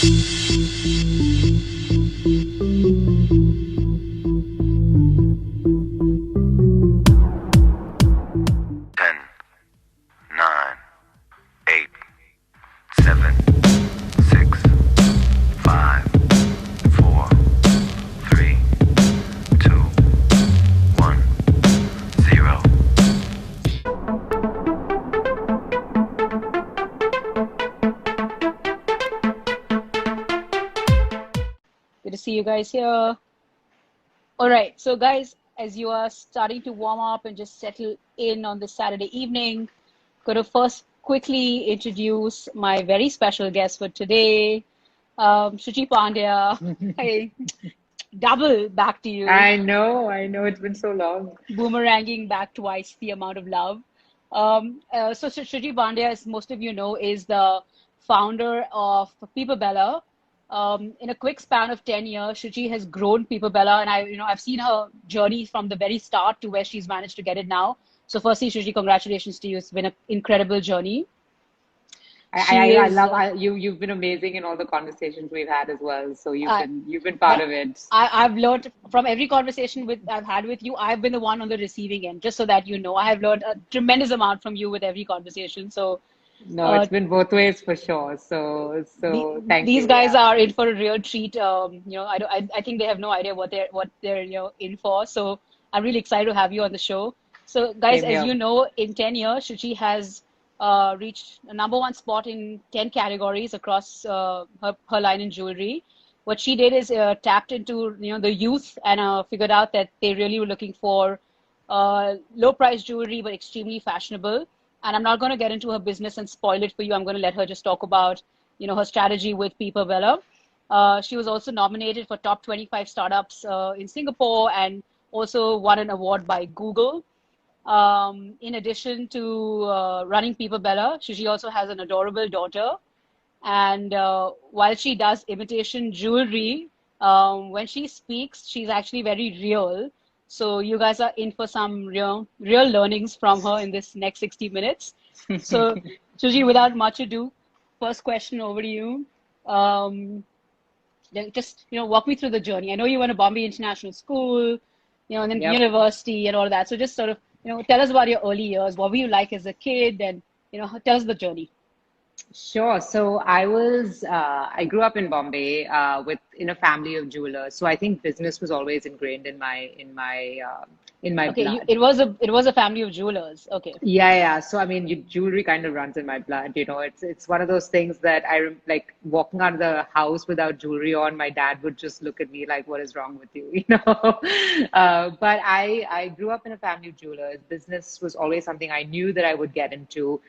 10, 9, 8, 7, 6, 5, 4, 3, 2, 1, 0. Good to see you guys here. All right, so guys, as you are starting to warm up and just settle in on this Saturday evening, going to first quickly introduce my very special guest for today, Shuchi Pandya. Hey, double back to you, I know, it's been so long. boomeranging back twice the amount of love. Shuchi Pandya, as most of you know, is the founder of People Bella. In a quick span of 10 years, Shuchi has grown People Bella, and I've seen her journey from the very start to where she's managed to get it now. So, firstly, Shuchi, congratulations to you. It's been an incredible journey. She I is. love you. You've been amazing in all the conversations we've had as well. So I, you've been part of it. I've learned from every conversation I've had with you. I've been the one on the receiving end, just so that you know. I have learned a tremendous amount from you with every conversation. So, No, uh, it's been both ways for sure. So thank these you. guys Yeah. are in for a real treat. I think they have no idea what they're in for. So I'm really excited to have you on the show. So guys, Same as here. you know, in 10 years, Shuchi has reached a number one spot in 10 categories across her line in jewelry. What she did is tapped into the youth and figured out that they really were looking for low price jewelry but extremely fashionable. And I'm not going to get into her business and spoil it for you. I'm going to let her just talk about her strategy with People Bella. She was also nominated for top 25 startups in Singapore and also won an award by Google. In addition to running People Bella, she also has an adorable daughter. And while she does imitation jewelry, when she speaks, she's actually very real. So you guys are in for some real learnings from her in this next 60 minutes. So, Shuji, without much ado, first question over to you. Um, just walk me through the journey. I know you went to Bombay International School, and then Yep. university and all of that. So just sort of tell us about your early years. What were you like as a kid, and tell us the journey. Sure. So I grew up in Bombay in a family of jewelers. So I think business was always ingrained in my Okay, blood. it was a family of jewelers. Okay. Yeah. So I mean, jewelry kind of runs in my blood. It's one of those things that like walking out of the house without jewelry on. My dad would just look at me like, "What is wrong with you?" But I grew up in a family of jewelers. Business was always something I knew that I would get into.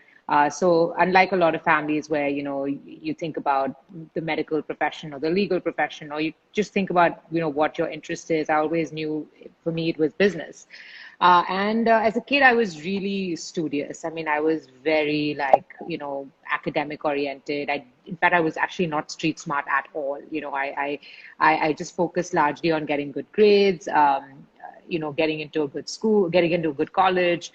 So unlike a lot of families where, you think about the medical profession or the legal profession, or you just think about, what your interest is, I always knew for me it was business. And as a kid, I was really studious. I mean, I was very academic oriented. In fact, I was actually not street smart at all. I just focused largely on getting good grades, getting into a good school, getting into a good college.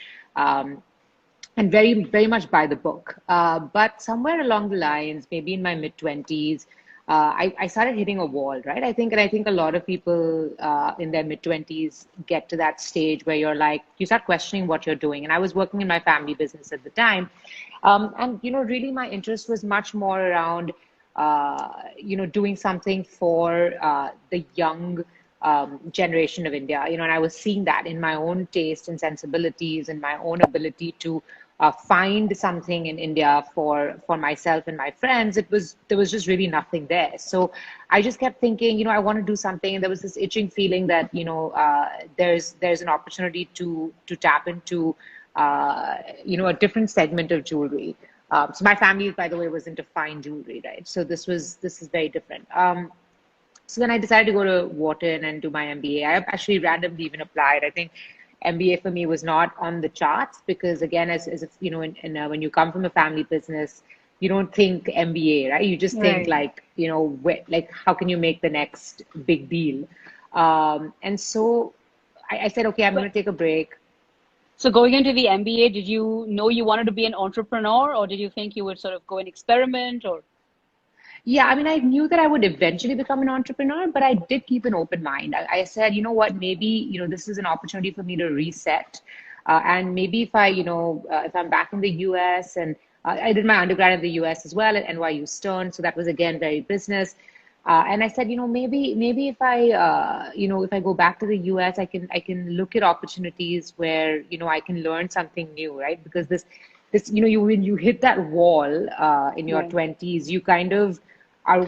And very, very much by the book. But somewhere along the lines, maybe in my mid 20s, I started hitting a wall, right? And I think a lot of people in their mid 20s get to that stage where you start questioning what you're doing. And I was working in my family business at the time. And really my interest was much more around, doing something for the young generation of India, and I was seeing that in my own taste and sensibilities and my own ability to find something in India for myself and my friends. There was just really nothing there. So I just kept thinking, I want to do something, and there was this itching feeling that there's an opportunity to tap into a different segment of jewelry. So my family, by the way, was into fine jewelry, right? So this is very different. So then I decided to go to Wharton and do my MBA. I actually randomly even applied. I think MBA for me was not on the charts because, again, as if, when you come from a family business, you don't think MBA, right? You just think Right. how can you make the next big deal? And so I said, okay, I'm going But to take a break. so going into the MBA, did you know you wanted to be an entrepreneur, or did you think you would sort of go and experiment, or? Yeah, I mean, I knew that I would eventually become an entrepreneur, but I did keep an open mind. I said, you know what, maybe, this is an opportunity for me to reset. And maybe if if I'm back in the US and I did my undergrad in the US as well at NYU Stern. So that was again very business. And I said, maybe if if I go back to the US, I can look at opportunities where, I can learn something new, right? Because when you hit that wall in your Yeah. 20s, you kind of are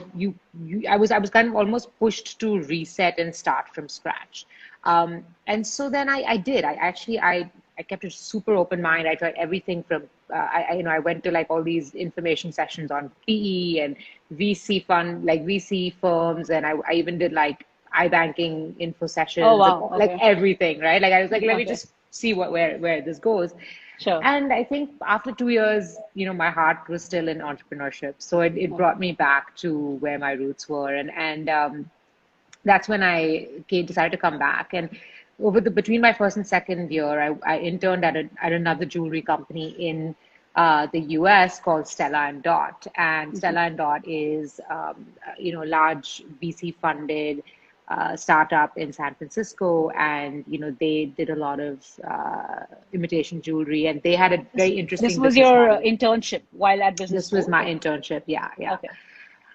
I was kind of almost pushed to reset and start from scratch. And so then I did. I kept a super open mind. I tried everything from I went to like all these information sessions on PE and VC fund, like VC firms, and I even did like iBanking info Oh, sessions and wow. like Okay. everything, right? Like I was like, let me Okay. just see where this goes. Sure. And I think after 2 years, my heart was still in entrepreneurship. So it brought me back to where my roots were. And that's when I decided to come back. And between my first and second year, I interned at another jewelry company in the US called Stella and Dot. And Mhm. Stella and Dot is, large VC funded startup in San Francisco, and they did a lot of imitation jewelry, and they had a This, very this interesting was business your model. internship while at business This was school? my Okay. internship, yeah, yeah. Okay.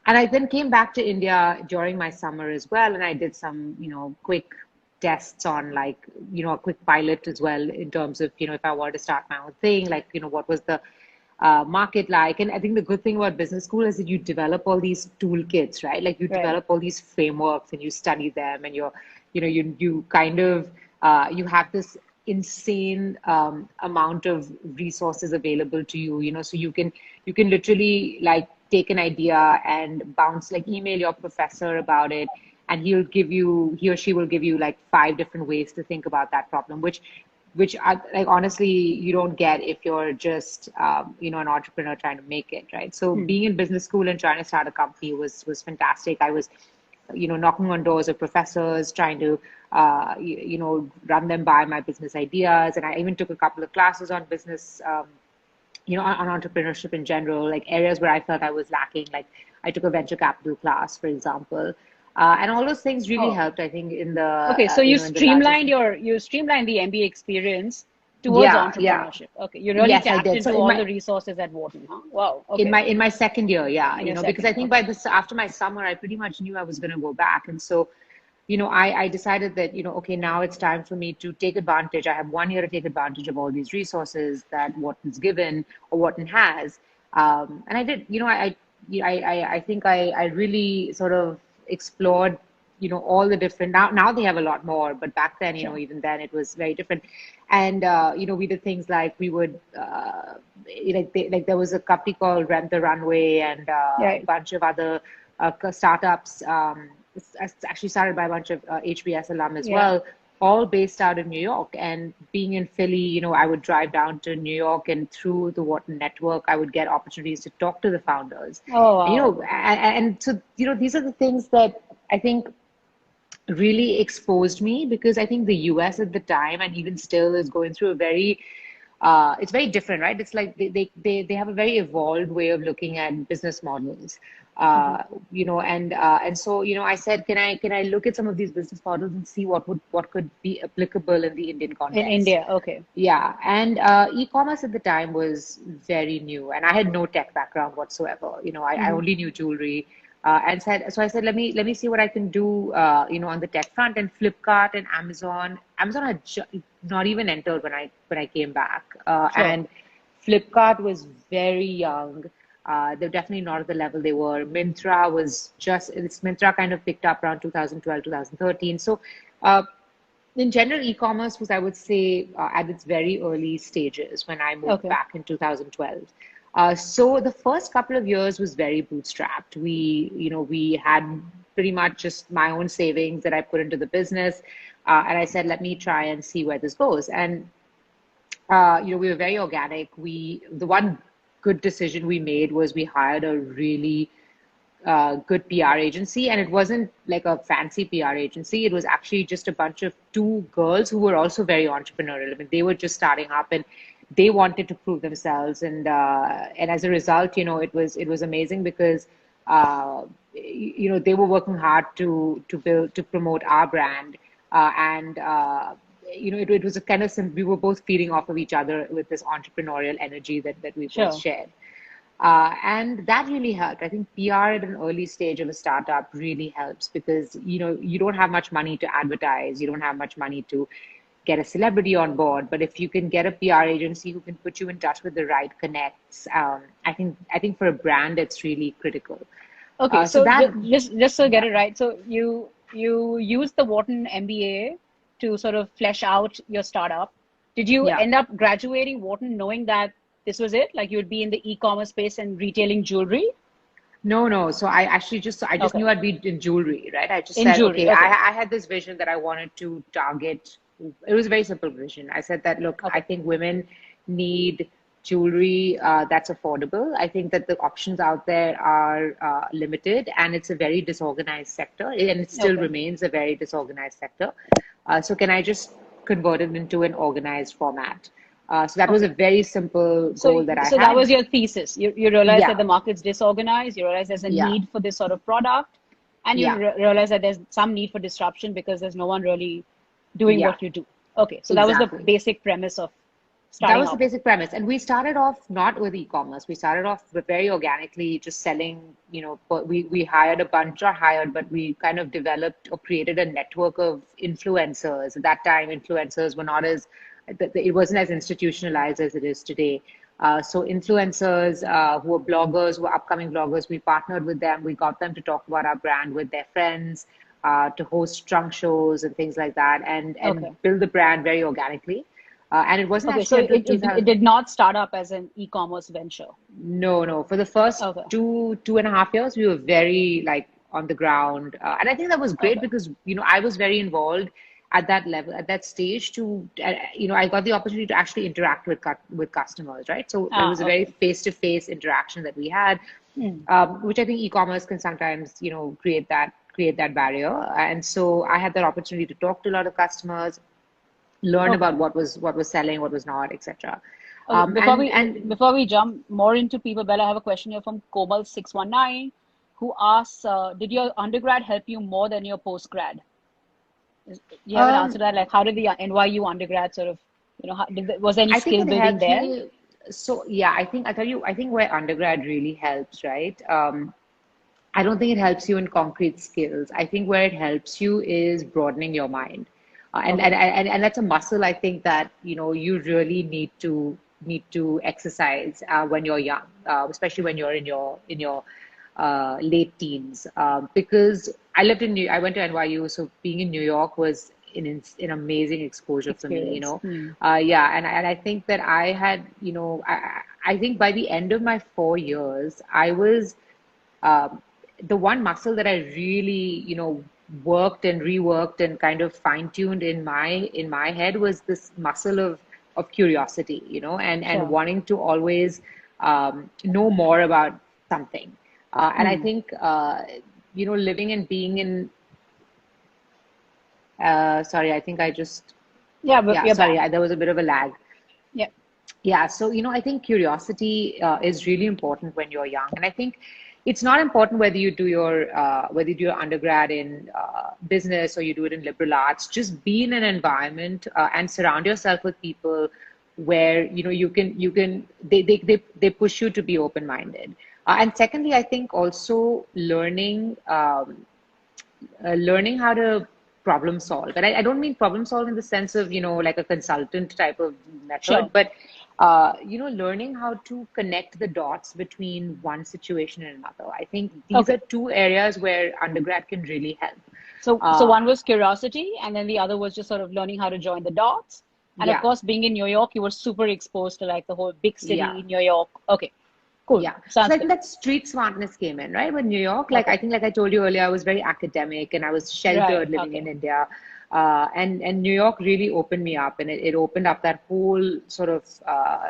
And I then came back to India during my summer as well, and I did some, quick tests on like, a quick pilot as well in terms of, if I wanted to start my own thing, like, what was the market like. And I think the good thing about business school is that you develop all these toolkits, right? Like you Right. develop all these frameworks and you study them, and you kind of you have this insane amount of resources available to you, so you can literally like take an idea and bounce, like email your professor about it, and he or she will give you like five different ways to think about that problem, which like honestly you don't get if you're just an entrepreneur trying to make it, right? So Hmm. being in business school and trying to start a company was fantastic. I was knocking on doors of professors, trying to run them by my business ideas, and I even took a couple of classes on business, on entrepreneurship in general, like areas where I felt I was lacking. Like I took a venture capital class, for example, and all those things really Oh, helped, I think, in the okay. So in the larger. you streamlined the MBA experience towards Yeah, yeah. entrepreneurship. Okay. You really Yes, I tapped did. So into all the resources at Wharton, huh? Wow. Okay. in my second year, yeah, In your because second I year. think Okay. by this after my summer, I pretty much knew I was going to go back, and so I decided that okay, now it's time for me to take advantage. I have 1 year to take advantage of all these resources that Wharton's given or Wharton has, and I did. I think I really sort of explored all the different. Now they have a lot more, but back then, Sure. even then it was very different. And we did things like we would like there was a company called Rent the Runway, and a Right. bunch of other startups. It's actually started by a bunch of HBS alum as Yeah. well, all based out of New York. And being in Philly, I would drive down to New York, and through the Wharton network, I would get opportunities to talk to the founders. Oh, And, wow. so these are the things that I think really exposed me, because I think the US at the time and even still is going through a very it's very different, right? It's like they have a very evolved way of looking at business models. Mhm. And so I said, can I look at some of these business models and see what could be applicable in the Indian In context? India. Okay. Yeah, and e-commerce at the time was very new, and I had no tech background whatsoever. I Hmm. only knew jewelry, and so I said, let me see what I can do, on the tech front. And Flipkart and Amazon had not even entered when I came back, Sure. and Flipkart was very young. They're definitely not at the level they were. Myntra kind of picked up around 2012, 2013. So. In general, e-commerce was, I would say, at its very early stages when I moved Okay. back in 2012. So the first couple of years was very bootstrapped. We had pretty much just my own savings that I put into the business, and I said, let me try and see where this goes. And we were very organic. The one good decision we made was we hired a really good PR agency, and it wasn't like a fancy PR agency. It was actually just a bunch of two girls who were also very entrepreneurial. I mean, they were just starting up, and they wanted to prove themselves, and as a result, it was amazing because they were working hard to promote our brand, and it was a kind of we were both feeding off of each other with this entrepreneurial energy that we both Sure. shared. And that really helped. I think PR at an early stage of a startup really helps because, you don't have much money to advertise. You don't have much money to get a celebrity on board. But if you can get a PR agency who can put you in touch with the right connects, I think for a brand, it's really critical. Okay, So so that, just so I get yeah, it right, so you used the Wharton MBA to sort of flesh out your startup. Did you yeah. end up graduating Wharton knowing that this was it? Like you would be in the e-commerce space and retailing jewelry? No, no. So I just Okay, knew I'd be in jewelry, right? I just in said, jewelry. okay, Okay, I had this vision that I wanted to target. It was a very simple vision. I said that, look, I okay, think women need jewelry that's affordable. I think that the options out there are limited, and it's a very disorganized sector, and it still okay, remains a very disorganized sector. So can I just convert it into an organized format? So that was a okay. very simple So goal that I so that had. was your thesis. You realize that Yeah, the market's disorganized. You realize there's a yeah, need for this sort of product, and you yeah, realize that there's some need for disruption because there's no one really doing yeah. what you do. Okay, so that was the Exactly. basic premise of That starting was the out. basic premise. And we started off not with e-commerce. We started off with very organically just selling, but we hired a bunch, not hired, but we kind of developed or created a network of influencers. At that time, influencers were not as, it wasn't as institutionalized as it is today. So influencers who were bloggers, who were upcoming bloggers, we partnered with them. We got them to talk about our brand with their friends, to host trunk shows and things like that, Okay. and build the brand very organically. And it wasn't Okay, so actually until it 2000. did not start up as an e-commerce venture. No, no. For the first Okay. two and a half years, we were very like on the ground, and I think that was great Okay. because I was very involved at that level, at that stage. I got the opportunity to actually interact with customers, right? So it Ah, was a very okay. face-to-face interaction that we had, Hmm. which I think e-commerce can sometimes create that barrier. And so I had that opportunity to talk to a lot of customers, learn Okay. about what was selling, what was not, etc. Okay. Before And we and before we jump more into people, Bella, I have a question here from Komal619, who asks, did your undergrad help you more than your postgrad? Do you have an answer um, to that? Like, how did the NYU undergrad sort of, was any I think skill it building helped there? me. So yeah, I think where undergrad really helps, right? I don't think it helps you in concrete skills. I think where it helps you is broadening your mind, Okay. and that's a muscle I think that you really need to exercise when you're young, especially when you're in your late teens. Because I went to NYU, so being in New York was an amazing exposure for me. Experience. Hmm. Yeah, and I think that I had I think by the end of my 4 years, I was um, the one muscle that I really, worked and reworked and kind of fine-tuned in my head was this muscle of curiosity, and Sure. wanting to always know more about something. And I Hmm. think living and being in sorry, I think I just Yeah, but yeah, you're sorry, back. there was a bit of a lag. Yeah. Yeah, so I think curiosity is really important when you're young, and I think it's not important whether you do your undergrad in business or you do it in liberal arts. Just be in an environment and surround yourself with people where you can they push you to be open-minded. And secondly, I think also learning how to problem solve. And I don't mean problem solve in the sense of, like a consultant type of method, Sure. but, learning how to connect the dots between one situation and another. I think these Okay. are two areas where undergrad can really help. So Uh, one was curiosity, and then the other was just sort of learning how to join the dots. And of yeah, course, being in New York, you were super exposed to like the whole big yeah. city in New York. Okay, cool. Yeah. So Sounds I good. think that street smartness came in, right? With New York, like Okay. I think, like I told you earlier, I was very academic and I was Right. sheltered living in Okay. India. And New York really opened me up, and it opened up that whole sort of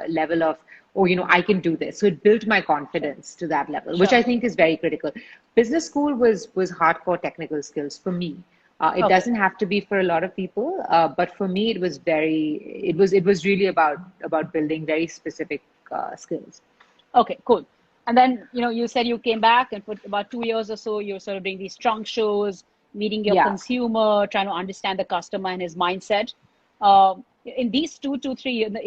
level of, oh, I can do this. So it built my Sure. confidence to that level, which Sure. I think is very critical. Business school was hardcore technical skills for me. It Okay. doesn't have to be for a lot of people, but for me, it was really about building very specific skills. Okay. Cool. And then, you said you came back and for about 2 years or so, you're sort of doing these trunk shows, meeting your Yeah. consumer, trying to understand the customer and his mindset. In these 2 to 3 years, the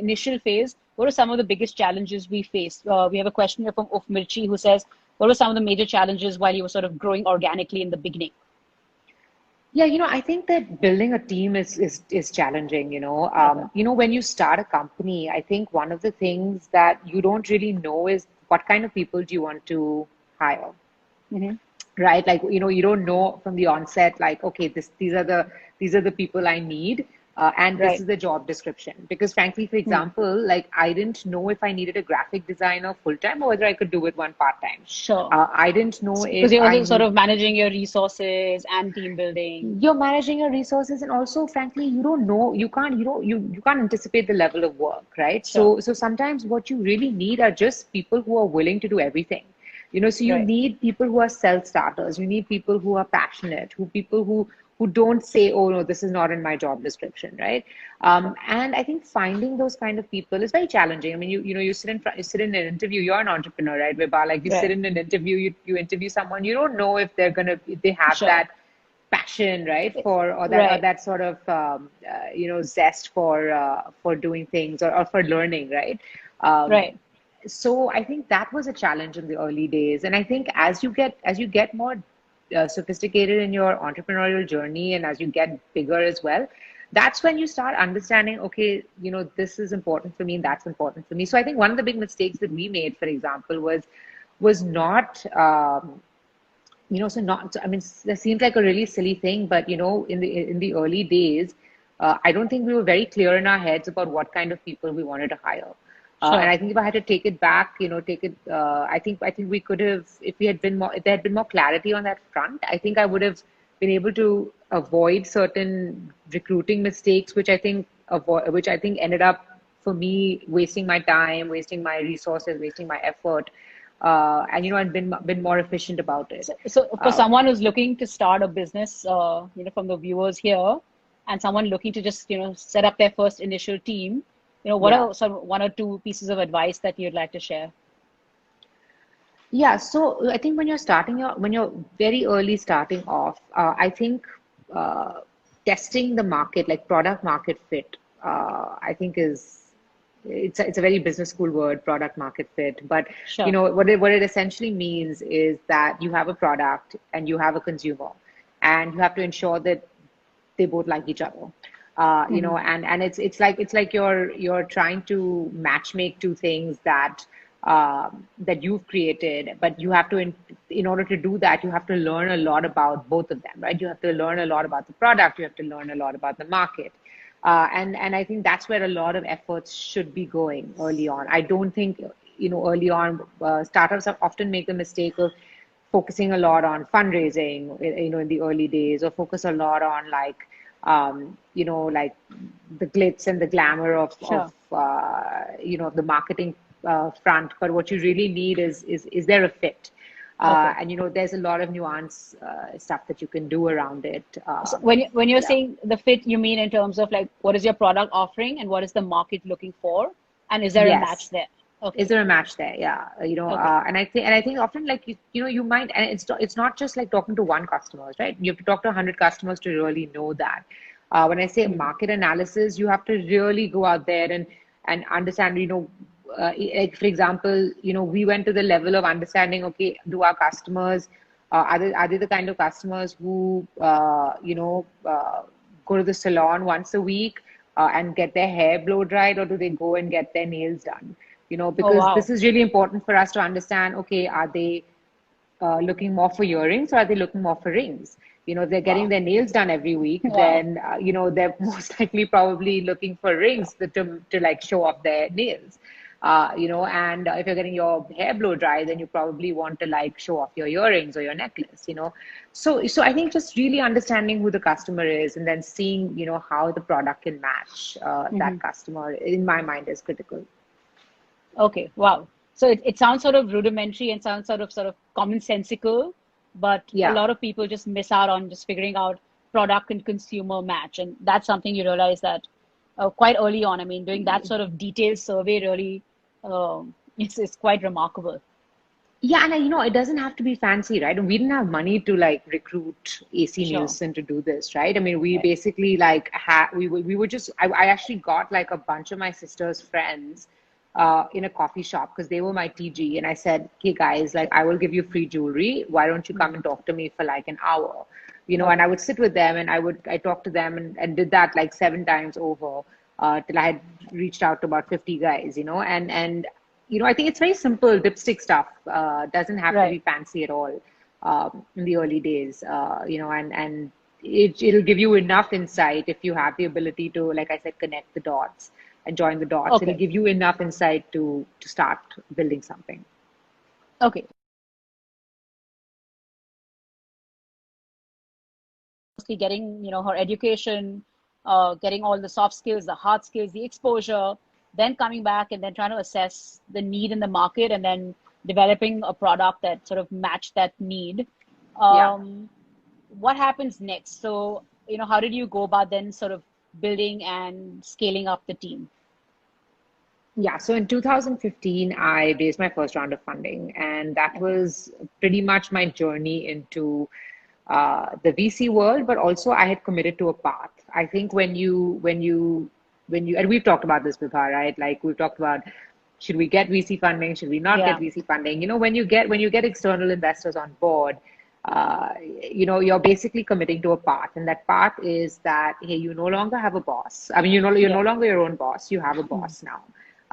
initial phase, what are some of the biggest challenges we faced? We have a question here from of Mirchi who says, what were some of the major challenges while you were sort of growing organically in the beginning? Yeah, I think that building a team is challenging, when you start a company, I think one of the things that you don't really know is what kind of people do you want to hire, Mm-hmm. right? Like, you don't know from the onset, like, okay, these are the people I need, and this Right. is the job description. Because frankly, for Hmm. example, like I didn't know if I needed a graphic designer full time or whether I could do it one part time. Sure. I didn't know Because if you're I also sort need of managing your resources and team building. you're managing your resources, and also frankly you don't know, you can't anticipate the level of work, right? Sure. So sometimes what you really need are just people who are willing to do everything, so you Right. need people who are self starters, you need people who are passionate, who don't say, oh no, this is not in my job description, right? Sure. And I think finding those kind of people is very challenging. I mean, you sit in front, you sit in an interview. You're an entrepreneur, right, Vibha? Like you sit Right. in an interview, you interview someone. You don't know if they have Sure. that passion, right, for or Right. that sort of zest for doing things, or for learning, right? Um, Right. so I think that was a challenge in the early days, and I think as you get more sophisticated in your entrepreneurial journey, and as you get bigger as well, that's when you start understanding, okay, this is important for me and that's important for me. So I think one of the big mistakes that we made, for example, was not so not, I mean, that seems like a really silly thing, but in the early days, I don't think we were very clear in our heads about what kind of people we wanted to hire. And Sure. I think if I had to take it back, take it, I think we could have, if there had been more clarity on that front, I think I would have been able to avoid certain recruiting mistakes, which I think ended up for me wasting my time, wasting my resources, wasting my effort, and been more efficient about it. So for Um, someone who's looking to start a business, from the viewers here, and someone looking to just, set up their first initial team, what yeah. are sort of one or two pieces of advice that you'd like to share? Yeah, so I think when you're very early starting off, I think uh, testing the market, like product market fit, I think it's a very business school word, product market fit. But Sure. what it essentially means is that you have a product and you have a consumer, and you have to ensure that they both like each other. Hmm. And it's like you're trying to match make two things that you've created, but you have to in order to do that, you have to learn a lot about both of them, right? You have to learn a lot about the product, you have to learn a lot about the market, and I think that's where a lot of efforts should be going early on. I don't think early on, startups often make the mistake of focusing a lot on fundraising, in the early days, or focus a lot on like the glitz and the glamour Sure. of the marketing front. But what you really need is there a fit? Okay. And there's a lot of nuance stuff that you can do around it. So when you're Yeah. saying the fit, you mean in terms of like what is your product offering and what is the market looking for, and is there a match Yes. there? Is Okay. there a match there? Yeah, Okay. and I think often, like you might, and it's not just like talking to one customer, right? You have to talk to 100 customers to really know that. When I say Hmm. market analysis, you have to really go out there and understand. Like for example, we went to the level of understanding. Okay, do our customers are they the kind of customers who go to the salon once a week and get their hair blow dried, or do they go and get their nails done? Oh, Because this wow. is really important for us to understand, okay, are they looking more for earrings, or are they looking more for rings? If they're getting Wow. their nails done every week, Wow. then, they're most likely probably looking for rings to like show off their nails. And if you're getting your hair blow dry, then you probably want to like show off your earrings or your necklace. So I think just really understanding who the customer is, and then seeing, how the product can match Hmm. that customer, in my mind, is critical. Okay. Wow. So it sounds sort of rudimentary and sounds sort of commonsensical, but a Yeah. lot of people just miss out on just figuring out product and consumer match, and that's something you realize that quite early on. I mean, doing that sort of detailed survey really, it's quite remarkable. Yeah, and it doesn't have to be fancy, right? And we didn't have money to like recruit AC Sure. Nielsen to do this, right? I mean, we Right. basically like we were just I actually got like a bunch of my sister's friends in a coffee shop because they were my TG, and I said, "Hey guys, like I will give you free jewelry. Why don't you come Mm. and talk to me for like an hour?" And I Okay. would sit with them and I talked to them and did that like 7 times over till I had reached out to about 50 guys, I think it's very simple dipstick stuff. Doesn't have to be Right. fancy at all in the early days. And it'll give you enough insight if you have the ability to, like I said, connect the dots and join the dots. It'll Okay. give you enough insight to start building something. Okay. Mostly getting, her education, getting all the soft skills, the hard skills, the exposure, then coming back and then trying to assess the need in the market and then developing a product that sort of matched that need. Yeah. Um, what happens next? So, how did you go about then sort of building and scaling up the team? Yeah, so in 2015, I raised my first round of funding, and that Okay. was pretty much my journey into the VC world. But also, I had committed to a path. I think and we've talked about this with her, right? Like we've talked about, should we get VC funding? Should we not get Yeah. VC funding? When you get external investors on board, you're basically committing to a path, and that path is that hey, you no longer have a boss. I mean, you're Yeah. no longer your own boss. You have a boss now.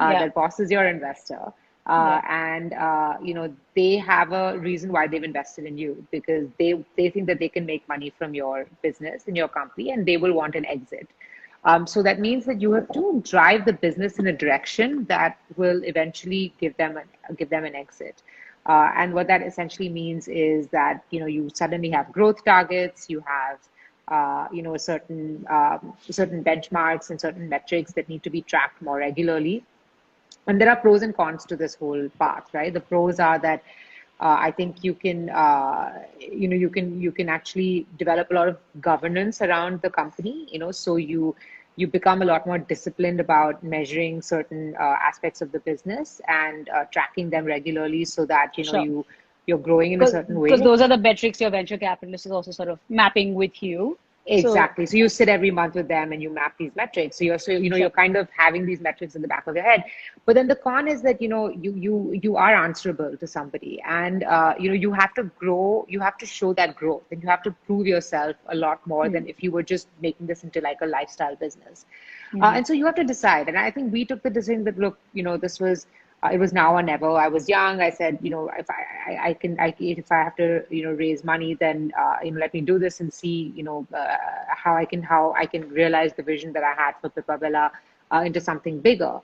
Yeah. That boss is your investor. Yeah. And they have a reason why they've invested in you because they think that they can make money from your business and your company, and they will want an exit. So that means that you have to drive the business in a direction that will eventually give them an exit. And what that essentially means is that you suddenly have growth targets, you have certain benchmarks and certain metrics that need to be tracked more regularly. And there are pros and cons to this whole path, right? The pros are that I think you can actually develop a lot of governance around the company, so you become a lot more disciplined about measuring certain aspects of the business and tracking them regularly so that Sure. you're growing in a certain Because way. those are the metrics your venture capitalist is also sort of mapping with you. So, Exactly. So you sit every month with them and you map these metrics. So you're sure. kind of having these metrics in the back of your head. But then the con is that you are answerable to somebody, and you have to grow. You have to show that growth, and you have to prove yourself a lot more than Hmm. if you were just making this into like a lifestyle business. Hmm. And so you have to decide. And I think we took the decision that look, this was it was now or never. I was young. I said, if if I have to, raise money, then let me do this and see, how I can realize the vision that I had for Pipavilla into something bigger.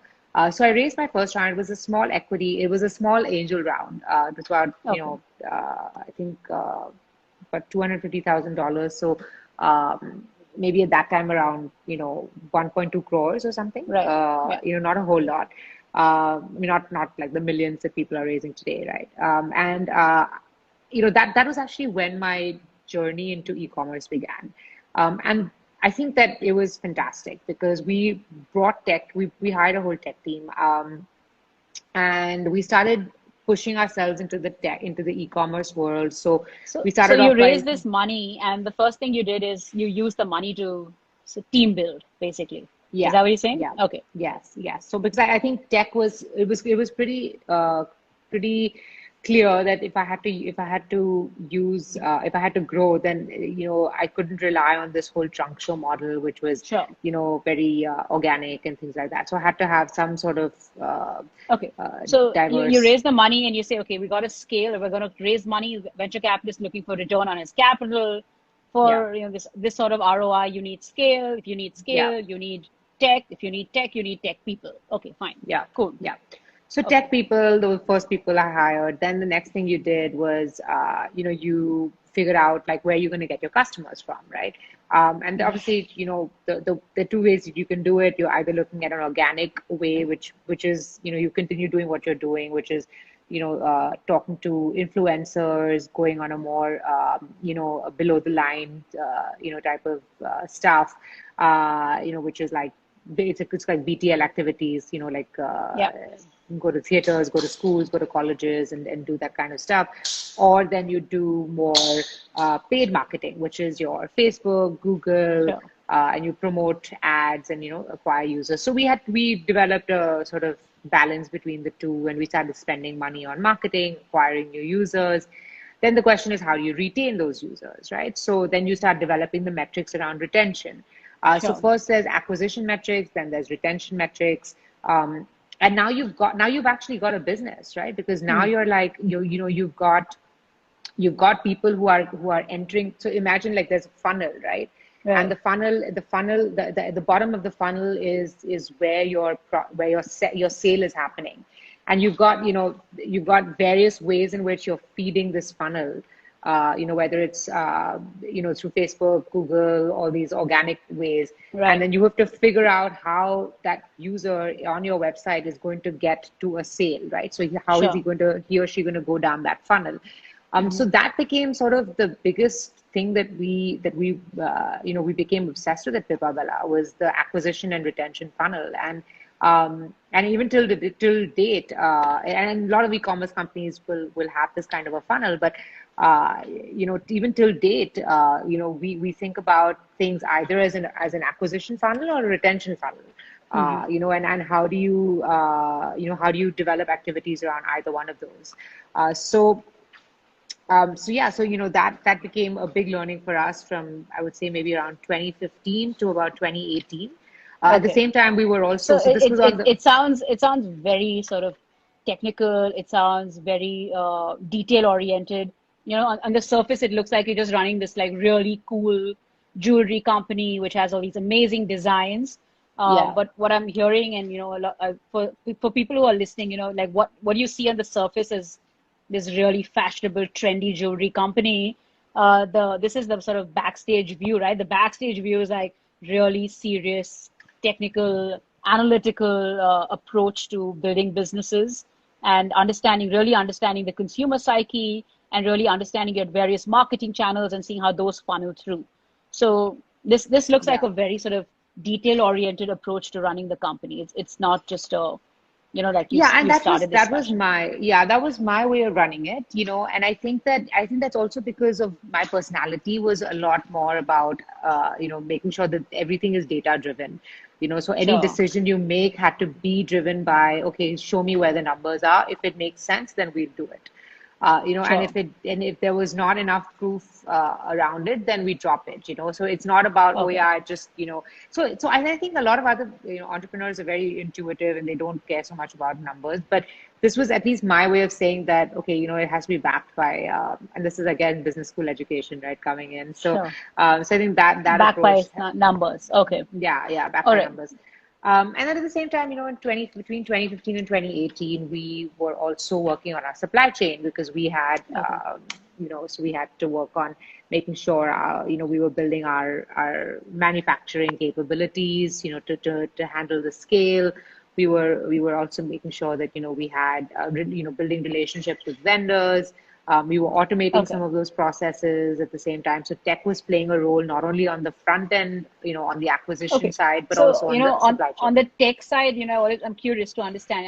So I raised my first round. It was a small equity. It was a small angel round. It was about, Okay. I think about $250,000. So maybe at that time around 1.2 crores or something. Right. Yeah. Not a whole lot. I mean, not like the millions that people are raising today, right? And that was actually when my journey into e-commerce began. And I think that it was fantastic because we brought tech. We hired a whole tech team, and we started pushing ourselves into the e-commerce world. So So, we so started you off raised by this money, and the first thing you did is you used the money to team build, basically. Is Yeah, that what you're saying? yeah, Okay. yes, yes. So because I think tech was pretty clear that if I had to grow, then I couldn't rely on this whole trunk show model, which was Sure. very organic and things like that. So I had to have some sort of Okay. So you diverse. raise the money and you say, okay, we got to scale. If we're going to raise money, venture capitalist looking for return on his capital. Yeah, For this sort of ROI, you need scale. If you need yeah. scale, you need tech. If you need tech, you need tech people. Okay, fine. Yeah, Cool. yeah. So Okay. tech people, the first people I hired. Then the next thing you did was, you figured out like where you're going to get your customers from, right? And Mhm. obviously, the two ways that you can do it. You're either looking at an organic way, which is, you continue doing what you're doing, which is, talking to influencers, going on a more, below the line, type of stuff, which is like it's like BTL activities, like Yeah. go to theaters, go to schools, go to colleges, and do that kind of stuff. Or then you do more paid marketing, which is your Facebook, Google, Sure. and you promote ads and acquire users. So we developed a sort of balance between the two, and we started spending money on marketing, acquiring new users. Then the question is, how do you retain those users, right? So then you start developing the metrics around retention. So Sure. first there's acquisition metrics, then there's retention metrics, and now you've actually got a business, right? Because now Hmm. you're like you've got people who are entering. So imagine like there's a funnel, right? And Right. the bottom of the funnel is where your sale is happening, and you've got various ways in which you're feeding this funnel. Whether it's through Facebook, Google, all these organic ways, and Right. then you have to figure out how that user on your website is going to get to a sale, right? So how is Sure. he or she going to go down that funnel? Hmm. So that became sort of the biggest thing that we became obsessed with at Vibha was the acquisition and retention funnel, and even till date, and a lot of e-commerce companies will have this kind of a funnel, but even till date, we think about things either as an acquisition funnel or a retention funnel. Hmm. And how do you develop activities around either one of those? That became a big learning for us from, I would say, maybe around 2015 to about 2018. At the Okay. same time, we were also, So so this was on the, it sounds very sort of technical. It sounds very detail oriented. On the surface, it looks like you're just running this like really cool jewelry company which has all these amazing designs. yeah. But what I'm hearing, and a lot, for people who are listening, like what you see on the surface is this really fashionable, trendy jewelry company. This is the sort of backstage view, right? The backstage view is like really serious, technical, analytical approach to building businesses and really understanding the consumer psyche and really understanding your various marketing channels and seeing how those funnel through. So this looks like Yeah. a very sort of detail oriented approach to running the company. It's not just like Yeah, and you that was started this that was fashion. my yeah, that was my way of running it, and I think that's also because of my personality was a lot more about making sure that everything is data driven. So any Sure. decision you make had to be driven by, okay, show me where the numbers are. If it makes sense, then we'll do it. And Sure. if there was not enough proof around it, then we drop it. So it's not about, oh Okay. yeah, just so I think a lot of other entrepreneurs are very intuitive and they don't care so much about numbers. But this was at least my way of saying that, okay, it has to be backed by, and this is again business school education, right, coming in. So Sure. so I think that Backed approach, by numbers. Okay. yeah, backed All by right. numbers. And then at the same time, between 2015 and 2018, we were also working on our supply chain because we had, Okay. so we had to work on making sure, we were building our manufacturing capabilities, to handle the scale. We were also making sure that, we had, building relationships with vendors. We were automating Okay. some of those processes at the same time. So tech was playing a role not only on the front end, on the acquisition Okay. side, but So, also on the supply on chain. the tech side, I'm curious to understand.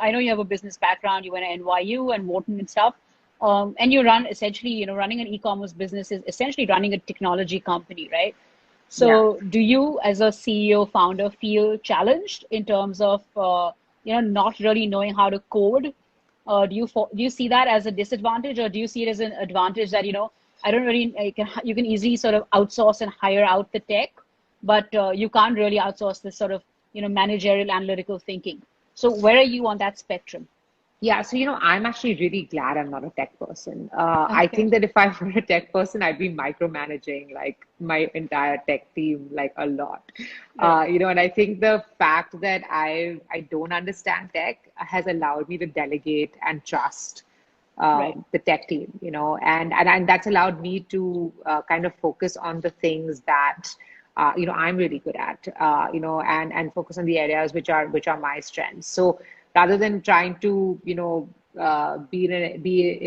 I know you have a business background. You went to NYU and Wharton and stuff. And you run essentially, running an e-commerce business is essentially running a technology company, right? Yeah. So, do you, as a CEO founder, feel challenged in terms of, not really knowing how to code? Do you see that as a disadvantage, or do you see it as an advantage that I don't really you can easily sort of outsource and hire out the tech, but you can't really outsource this sort of managerial analytical thinking. So where are you on that spectrum? Yeah, so I'm actually really glad I'm not a tech person. I Okay. think that if I were a tech person, I'd be micromanaging like my entire tech team like a lot. Right. And I think the fact that I don't understand tech has allowed me to delegate and trust Right. the tech team, and that's allowed me to kind of focus on the things that I'm really good at, and focus on the areas which are my strengths. So rather than trying to be in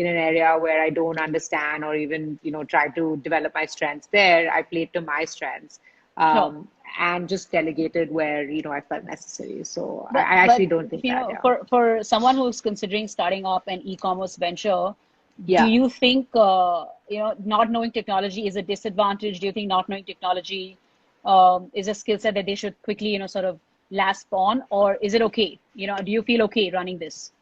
an area where I don't understand, or even try to develop my strengths there, I play to my strengths. Sure. um, and just delegated where, I felt necessary. So I But actually don't think that, yeah. for someone who's considering starting up an e-commerce venture, do Yeah. you think not knowing technology is a disadvantage? Do you think not knowing technology is a skill set that they should quickly sort of lasp on, or is it okay? Do you feel okay running this?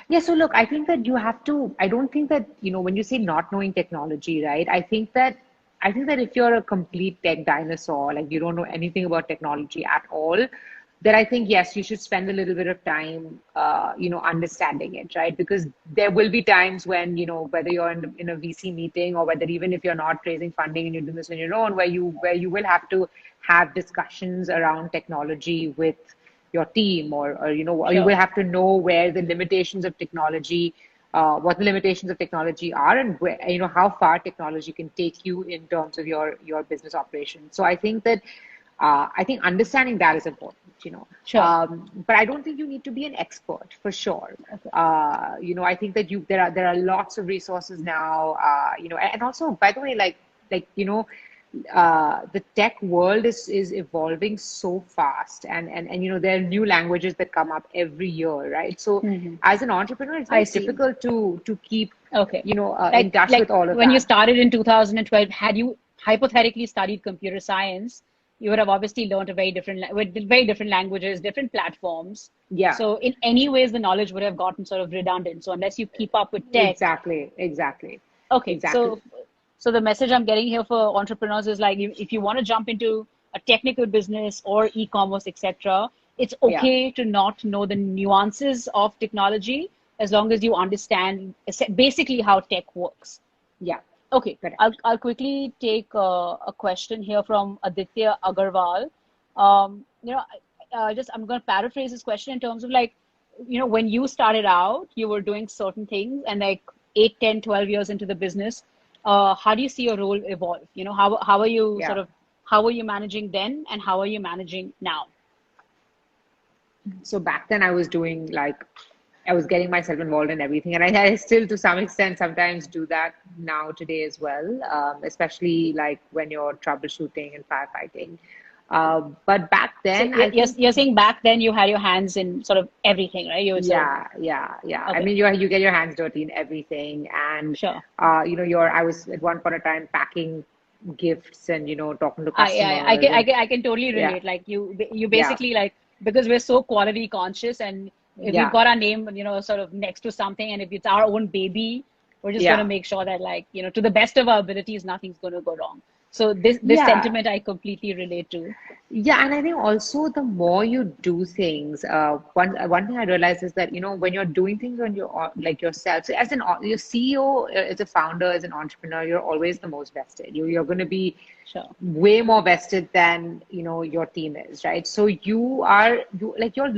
Yeah, so look, I think that you have to, I don't think that, when you say not knowing technology, right? I think that if you're a complete tech dinosaur, like you don't know anything about technology at all, then I think yes, you should spend a little bit of time, understanding it, right? Because there will be times when, whether you're in a VC meeting or whether even if you're not raising funding and you're doing this on your own, where you will have to have discussions around technology with your team, or you will Sure. have to know where the limitations of technology, what the limitations of technology are, and where, how far technology can take you in terms of your business operations. So I think understanding that is important. Sure. But I don't think you need to be an expert for sure. Okay. I think that there are lots of resources now. And also, by the way, the tech world is evolving so fast, and there are new languages that come up every year, right? So Hmm. as an entrepreneur, it's I very see. difficult to keep Okay. in Like touch like with all of when you that. started in 2012, had you hypothetically studied computer science, you would have obviously learned a very different with very different languages, different platforms. Yeah, So in any ways, the knowledge would have gotten sort of redundant. So unless you keep up with tech, exactly, okay. exactly. So the message I'm getting here for entrepreneurs is like if you want to jump into a technical business or e-commerce, etc., it's Yeah, okay to not know the nuances of technology as long as you understand basically how tech works. yeah, Okay, correct. I'll quickly take a question here from Aditya Agarwal. Just I'm going to paraphrase this question in terms of like, when you started out, you were doing certain things, and like 8, 10, 12 years into the business, how do you see your role evolve? How are you Yeah. how are you managing then, and how are you managing now? So back then I was doing like I was getting myself involved in everything, and I still, to some extent, sometimes do that now today as well, especially like when you're troubleshooting and firefighting. But back So then, I think, you're saying back then you had your hands in sort of everything, right? You were sort of yeah. I okay, mean, you get your hands dirty in everything, and sure. I was at one point of time packing gifts and talking to I customers, can, I and can, I can totally yeah, relate. Like you yeah, basically like, because we're so quality conscious, and if we've yeah, got our name, sort of next to something, and if it's our own baby, we're just going to yeah. make sure that like, to the best of our abilities, nothing's going to go wrong. So this Yeah, sentiment I completely relate to. yeah, and I think also the more you do things, one thing I realized is that when you're doing things on your like yourself, so as your CEO, as a founder, as an entrepreneur, you're always the most vested. You're going to be Sure. way more vested than your team is, right? So you're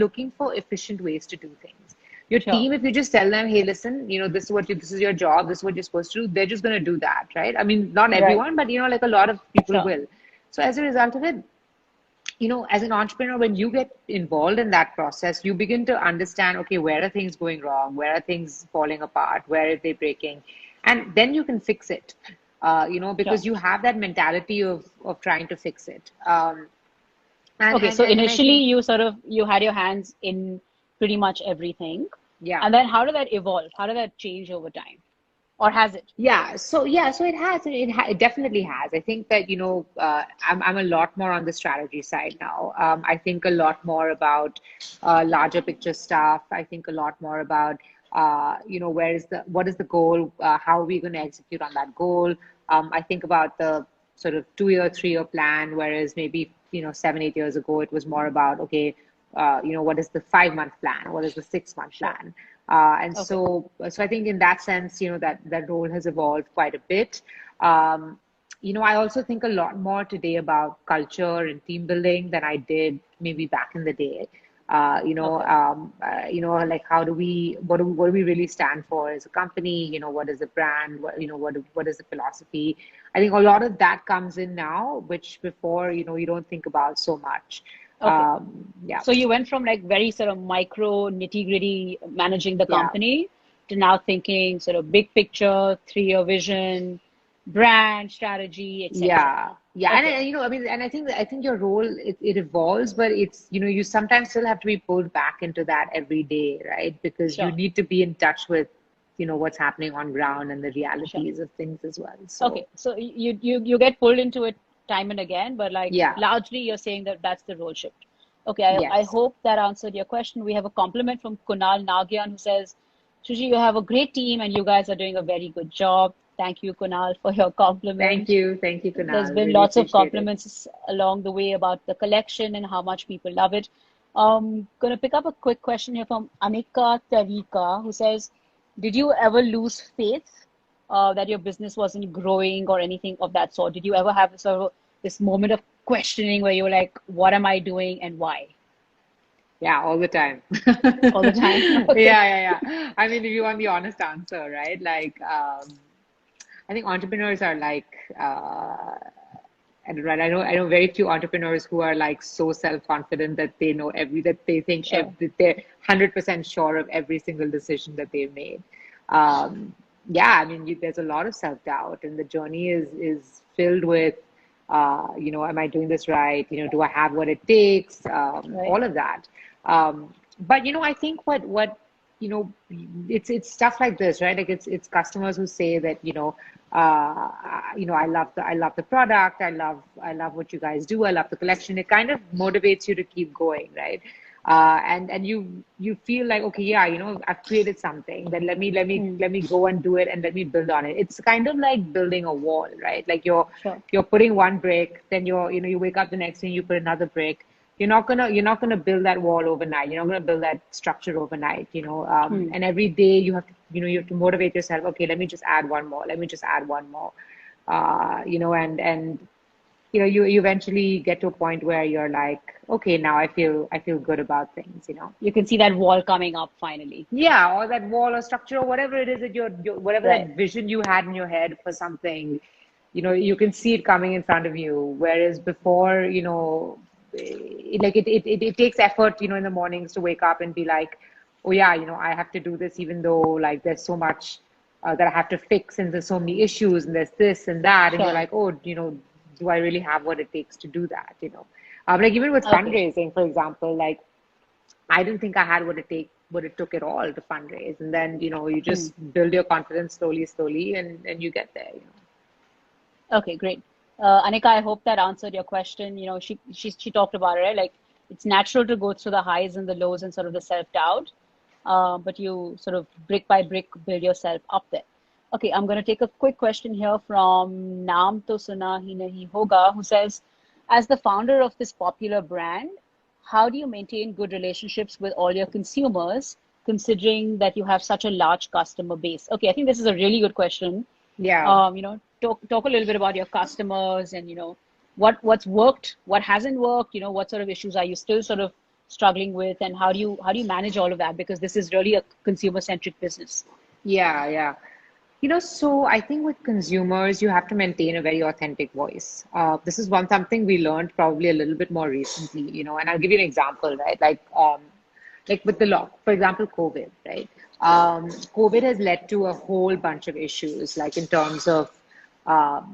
looking for efficient ways to do things. Your Sure. team, if you just tell them, hey, listen, this is your job, this is what you're supposed to do, they're just going to do that, right? I mean, not Right. everyone, but like a lot of people Sure. will. So as a result of it, as an entrepreneur, when you get involved in that process, you begin to understand, okay, where are things going wrong? Where are things falling apart? Where are they breaking? And then you can fix it, Sure. because you have that mentality of trying to fix it. And, Okay. and, So and, and I initially think, you had your hands in pretty much everything. yeah. And then how did that evolve? How did that change over time? Or has it? So it has. It definitely has. I think that I'm a lot more on the strategy side now. I think a lot more about larger picture stuff. I think a lot more about what is the goal? How are we going to execute on that goal? I think about the sort of 2 year, 3 year plan, whereas maybe 7, 8 years ago it was more about, okay, what is the 5 month plan? What is the 6 month Sure. plan? And Okay. so I think in that sense, that role has evolved quite a bit. Um, I also think a lot more today about culture and team building than I did maybe back in the day. Okay. Like what do we really stand for as a company? What is the brand? What is the philosophy? I think a lot of that comes in now, which before, you don't think about so much. Okay. Yeah, So you went from like very sort of micro nitty-gritty managing the yeah, company to now thinking sort of big picture, 3-year vision, brand strategy, etc. Yeah, yeah, Okay, and I mean, and I think your role it evolves, but it's you sometimes still have to be pulled back into that every day, right? Because you sure, need to be in touch with what's happening on ground and the sure. realities of things as well. So Okay, so you get pulled into it time and again, but like yeah, largely you're saying that that's the role shift. Okay, I yes, hope that answered your question. We have a compliment from Kunal Nagyan who says, Shuji, you have a great team and you guys are doing a very good job. Thank you, Kunal, for your compliment. thank you, There's Kunal. been Really lots of appreciate it. compliments along the way about the collection and how much people love it. Gonna pick up a quick question here from Anika Tarika, who says, did you ever lose faith that your business wasn't growing or anything of that sort? Did you ever have sort of this moment of questioning where you were like, what am I doing and why? Yeah, all the time. All the time? Okay. Yeah. I mean, if you want the honest answer, right? Like, I think entrepreneurs are like, and right, I know very few entrepreneurs who are like so self-confident that they know that they think Sure. that they're 100% sure of every single decision that they've made. Um, yeah, I mean, there's a lot of self-doubt, and the journey is filled with, am I doing this right? Do I have what it takes? Right. All of that. But I think what you know it's stuff like this, right? Like it's customers who say that I love the product, I love what you guys do, I love the collection. It kind of motivates you to keep going, right? And you feel like, okay, yeah, I've created something, then Hmm. let me go and do it, and let me build on it. It's kind of like building a wall, right? Like Sure. you're putting one brick, then you wake up the next day, you put another brick. You're not gonna build that wall overnight. You're not gonna build that structure overnight. Hmm. And every day you have to motivate yourself. Okay, let me just add one more. Let me just add one more. And you eventually get to a point where you're like, okay, now I feel good about things. You can see that wall coming up finally. Yeah, or that wall or structure or whatever it is that whatever Right. that vision you had in your head for something, you can see it coming in front of you. Whereas before, it takes effort, in the mornings to wake up and be like, oh yeah, I have to do this, even though like there's so much that I have to fix, and there's so many issues, and there's this and that, and you're Sure. like, oh, do I really have what it takes to do that? Like even with Okay. fundraising, for example, like I didn't think I had what it took at all to fundraise. And then, you Hmm. just build your confidence slowly, and you get there. Okay, great. Anika, I hope that answered your question. She talked about it, right? Like it's natural to go through the highs and the lows and sort of the self-doubt, but you sort of brick by brick build yourself up there. Okay, I'm going to take a quick question here from Naam To Suna Hi Nahi Hoga, who says, as the founder of this popular brand, how do you maintain good relationships with all your consumers, considering that you have such a large customer base? Okay, I think this is a really good question. Yeah. Talk a little bit about your customers and what's worked, what hasn't worked, what sort of issues are you still sort of struggling with, and how do you manage all of that, because this is really a consumer centric business. Yeah. So I think with consumers, you have to maintain a very authentic voice. This is something we learned probably a little bit more recently, and I'll give you an example, right? Like with the law, for example, COVID, right? COVID has led to a whole bunch of issues, like in terms of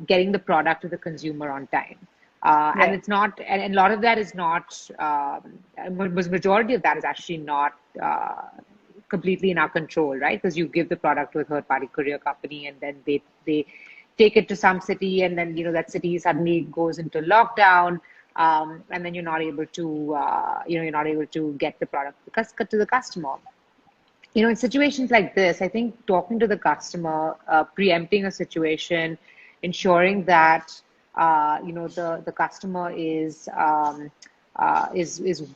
getting the product to the consumer on time. And Right. it's not, and a lot of that is not, majority of that is actually not completely in our control, right? Because you give the product to a third party courier company, and then they take it to some city, and then that city suddenly goes into lockdown, and then you're not able to get the product to the customer. In situations like this, I think talking to the customer, preempting a situation, ensuring that the customer is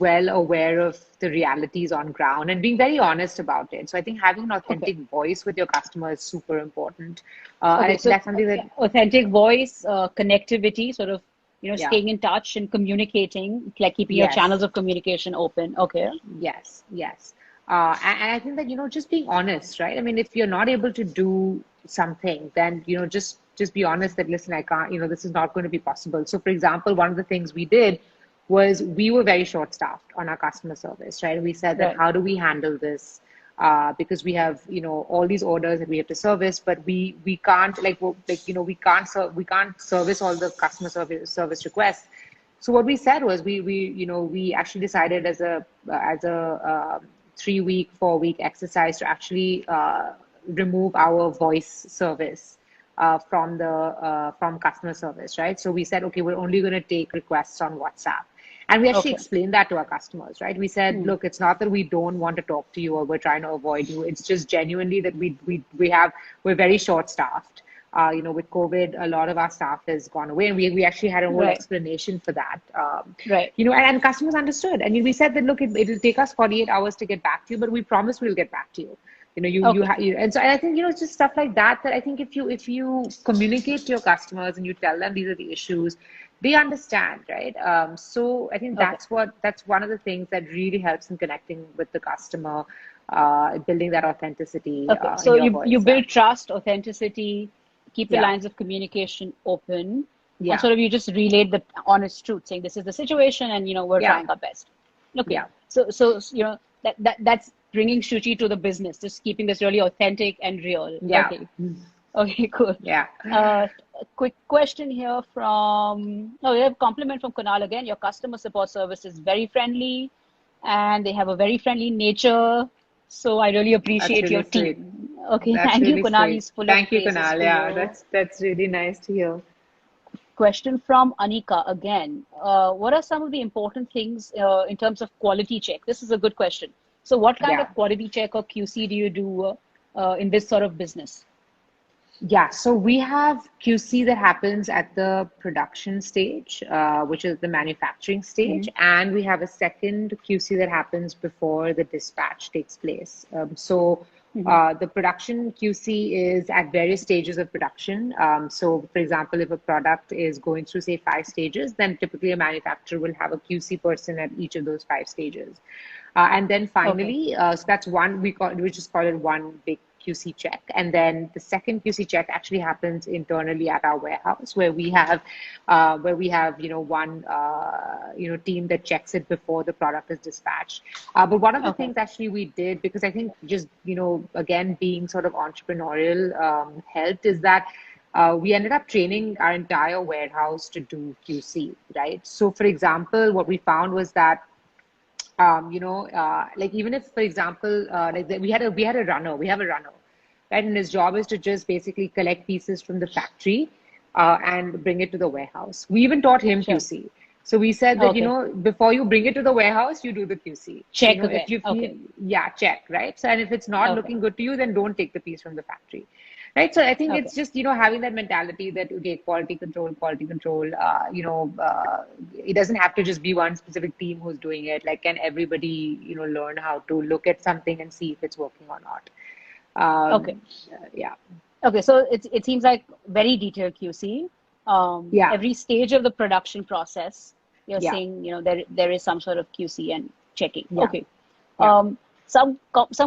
well aware of the realities on ground, and being very honest about it. So I think having an Okay. authentic voice with your customer is super important, and I Okay, think so that's something that, authentic voice, connectivity, sort of, yeah, staying in touch and communicating, like keeping your yes. channels of communication open. Okay. Yes. And I think that, just being honest, right? I mean, if you're not able to do something, then, just be honest that, listen, I can't, this is not going to be possible. So, for example, one of the things we did was we were very short staffed on our customer service, right? We said that, Right. how do we handle this? because we have, all these orders that we have to service, but we can't we can't service all the customer service requests. So what we said was we actually decided as a 3-week, 4-week exercise to actually remove our voice service from customer service, right? So we said, okay, we're only going to take requests on WhatsApp. And we actually explained that to our customers, right? We said, look, it's not that we don't want to talk to you or we're trying to avoid you. It's just genuinely that we're very short staffed. With COVID, a lot of our staff has gone away, and we actually had a whole explanation for that. And customers understood. And we said that, look, it'll take us 48 hours to get back to you, but we promise we'll get back to you. And so I think, it's just stuff like that I think if you communicate to your customers and you tell them these are the issues, they understand, right? So I think that's one of the things that really helps in connecting with the customer, building that authenticity. So you build trust, authenticity, keep the lines of communication open, and sort of you just relayed the honest truth, saying this is the situation, and we're trying our best. So that's bringing Shuchi to the business, just keeping this really authentic and real. Okay, cool. Quick question here we have a compliment from Kunal again. Your customer support service is very friendly, and they have a very friendly nature. So I really appreciate your team. Okay, thank you, Kunal. He's full of Thank you, Kunal. Yeah, that's really nice to hear. Question from Anika again. What are some of the important things in terms of quality check? This is a good question. So what kind of quality check or QC do you do in this sort of business? Yeah, so we have QC that happens at the production stage, which is the manufacturing stage, and we have a second QC that happens before the dispatch takes place. The production QC is at various stages of production. So, for example, if a product is going through, say, 5 stages, then typically a manufacturer will have a QC person at each of those 5 stages. And then finally, so that's one, we just call it one big QC check. And then the second QC check actually happens internally at our warehouse, where we have one team that checks it before the product is dispatched. But one of the things actually we did, because I think just again being sort of entrepreneurial helped, is that we ended up training our entire warehouse to do QC, right? So for example, what we found was that even if, for example, we have a runner, right? And his job is to just basically collect pieces from the factory and bring it to the warehouse. We even taught him QC. So we said that, before you bring it to the warehouse, you do the QC. Check check, right? So, and if it's not looking good to you, then don't take the piece from the factory. Right. So I think it's just, having that mentality that, okay, quality control, it doesn't have to just be one specific team who's doing it. Like, can everybody, learn how to look at something and see if it's working or not? Okay. So it seems like very detailed QC. Every stage of the production process, you're saying, there is some sort of QC and checking. Some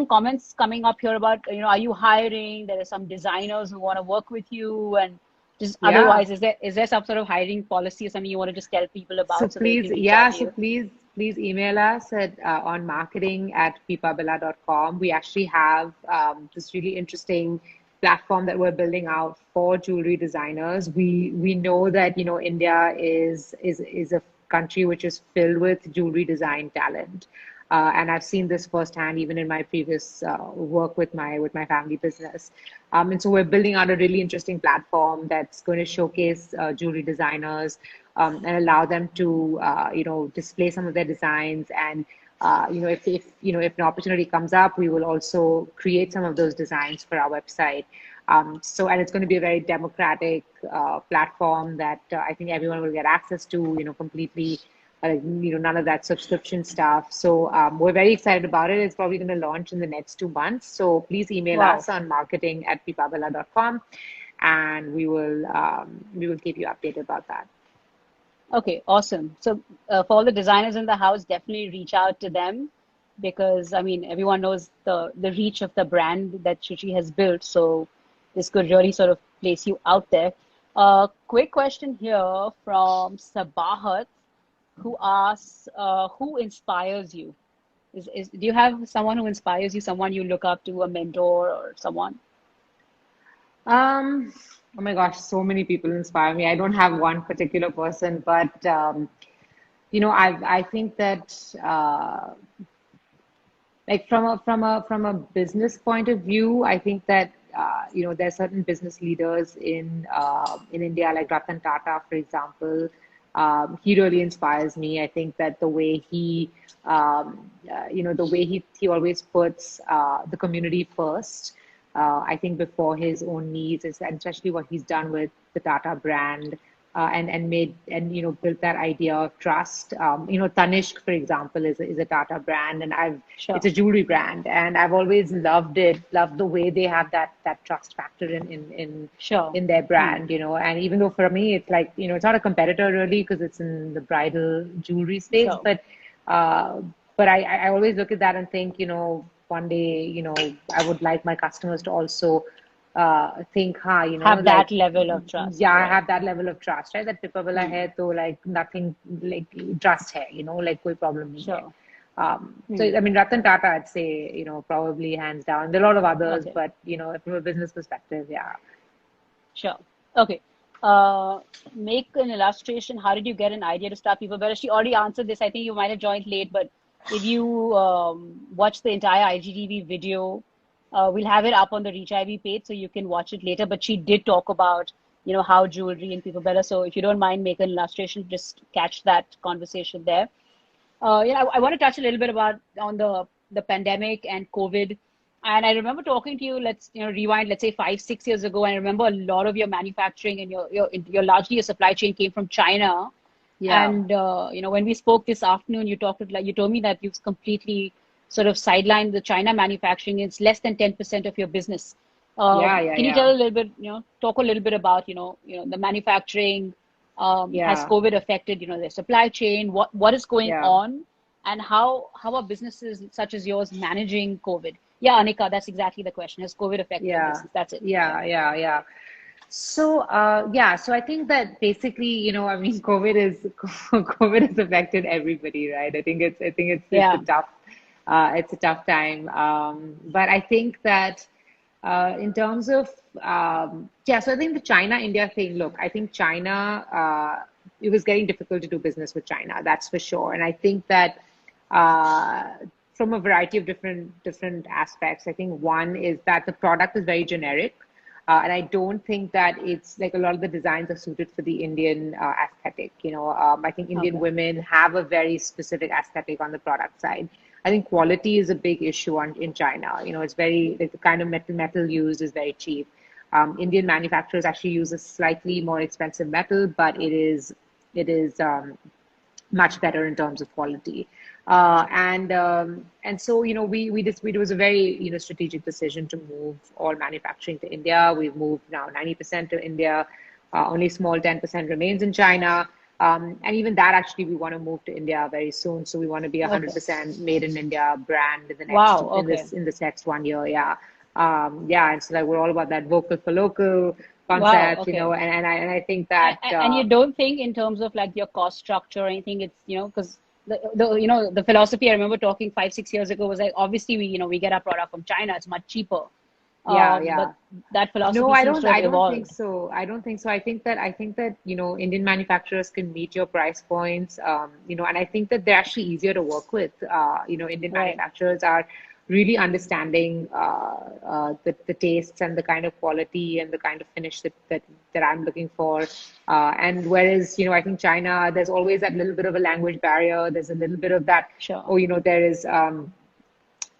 comments coming up here about, are you hiring? There are some designers who want to work with you, and just otherwise, is there some sort of hiring policy or something you want to just tell people about? So please email us on marketing@pipabella.com. We actually have this really interesting platform that we're building out for jewelry designers. We know that India is a country which is filled with jewelry design talent. And I've seen this firsthand, even in my previous work with my family business. And so we're building out a really interesting platform that's going to showcase jewelry designers and allow them to, display some of their designs. And if an opportunity comes up, we will also create some of those designs for our website. And it's going to be a very democratic platform that I think everyone will get access to, completely. None of that subscription stuff. So we're very excited about it. It's probably going to launch in the next 2 months. So please email us on marketing@pipabella.com, and we will keep you updated about that. Okay, awesome. So for all the designers in the house, definitely reach out to them, because everyone knows the reach of the brand that Shuchi has built. So this could really sort of place you out there. Quick question here from Sabahat, who asks, who inspires you? Do you have someone who inspires you, someone you look up to, a mentor or someone? Um, oh my gosh, so many people inspire me. I don't have one particular person, but I think that like from a business point of view, I think that there are certain business leaders in India, like Ratan Tata, for example. He really inspires me. I think that the way he always puts the community first. I think before his own needs, and especially what he's done with the Tata brand, and made and built that idea of trust. Tanishq, for example, is a Tata brand, and it's Sure, a jewelry brand, and I've always loved it, loved the way they have that trust factor sure. in their Hmm. brand. And even though for me it's like it's not a competitor really because it's in the bridal jewelry space, Sure. uh, but I always look at that and think, one day, I would like my customers to also think, Have like, that level of trust, yeah, I right? have that level of trust, right? That pipa wala Hmm. hai, to like nothing, like trust hai, like koi problem nahi hai. Sure. So, Hmm. I mean, Ratan Tata, I'd say, probably hands down. There are a lot of others, Okay. but, from a business perspective, yeah. Sure. Okay. Uh, Make an illustration. How did you get an idea to start People Better? She already answered this. I think you might have joined late, but if you watch the entire IGTV video, we'll have it up on the Reach IV page so you can watch it later. But she did talk about, how jewelry and People Better. So if you don't mind, make an illustration, just catch that conversation there. I want to touch a little bit about on the pandemic and COVID. And I remember talking to you, let's rewind, let's say 5, 6 years ago. And I remember a lot of your manufacturing and your largely your supply chain came from China. Yeah. And when we spoke this afternoon, you told me that you've completely sort of sidelined the China manufacturing. It's less than 10% of your business. Yeah, yeah, Can you yeah. tell a little bit, talk a little bit about the manufacturing? Has Yeah. COVID affected their supply chain? What is going Yeah. on, and how are businesses such as yours managing COVID? Yeah, Anika, that's exactly the question. Has COVID affected your Yeah. business? That's it. Yeah. Yeah. Yeah. Yeah. So, so I think that basically, I mean, COVID has affected everybody, right? I think it's a Yeah. tough time. But I think that in terms of so I think the China-India thing. Look, I think China, it was getting difficult to do business with China. That's for sure. And I think that uh, from a variety of different aspects. I think one is that the product is very generic. And I don't think that it's like a lot of the designs are suited for the Indian aesthetic. I think Indian Okay. women have a very specific aesthetic on the product side. I think quality is a big issue in China. It's very like the kind of metal used is very cheap. Indian manufacturers actually use a slightly more expensive metal, but it is much better in terms of quality. And so it was a very strategic decision to move all manufacturing to India. We've moved now 90% to India. Only small 10% remains in China. And even that actually we want to move to India very soon. So we want to be Okay. 100% made in India brand in the next Wow. in Okay. this in this next 1 year. Yeah. Yeah, and so like we're all about that vocal for local Wow. concept, Okay. and I think that And you don't think in terms of like your cost structure or anything, it's because the philosophy I remember talking 5, 6 years ago was like obviously we get our product from China, it's much cheaper. yeah, But yeah. that No, philosophy I seems don't. to have I don't think evolved. so. I don't think so. I think that Indian manufacturers can meet your price points. And I think that they're actually easier to work with. Indian Right. manufacturers are really understanding the tastes and the kind of quality and the kind of finish that I'm looking for. And whereas I think China, there's always that little bit of a language barrier. There's a little bit of that. Sure. Oh, there is.